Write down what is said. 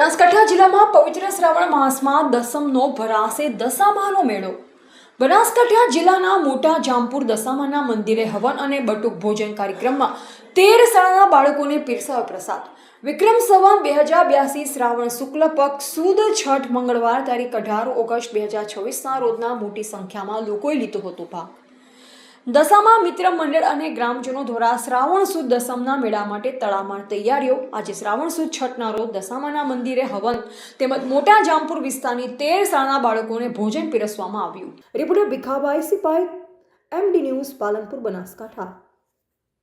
બનાસકાંઠા જિલ્લામાં પવિત્ર શ્રાવણ માસમાં દસમનો ભરાશે દશામાનો મેળો। બનાસકાંઠા જિલ્લાના મોટા જામપુર દશામાના મંદિરે હવન અને બટુક ભોજન કાર્યક્રમમાં 13 શાળાના બાળકોને પીરસાયો પ્રસાદ। વિક્રમ સંવત 2082 શ્રાવણ શુક્લ પક્ષ સુદ છઠ મંગળવાર તારીખ 18 ઓગસ્ટ 2026ના રોજના મોટી સંખ્યામાં લોકોએ લીધો હતો ભાગ। દશામા મિત્ર મંડળ અને ગ્રામજનો દ્વારા શ્રાવણ સુદ દસમના મેળા માટે તડામાર તૈયારીઓ। આજે શ્રાવણ સુદ છઠના રોજ દશામાના મંદિરે હવન તેમજ મોટા જામપુર વિસ્તારની 13 શાળાના બાળકોને ભોજન પીરસવામાં આવ્યું। Reporter Bhikhabhai Sipai, MD news, Palanpur, Banaskantha.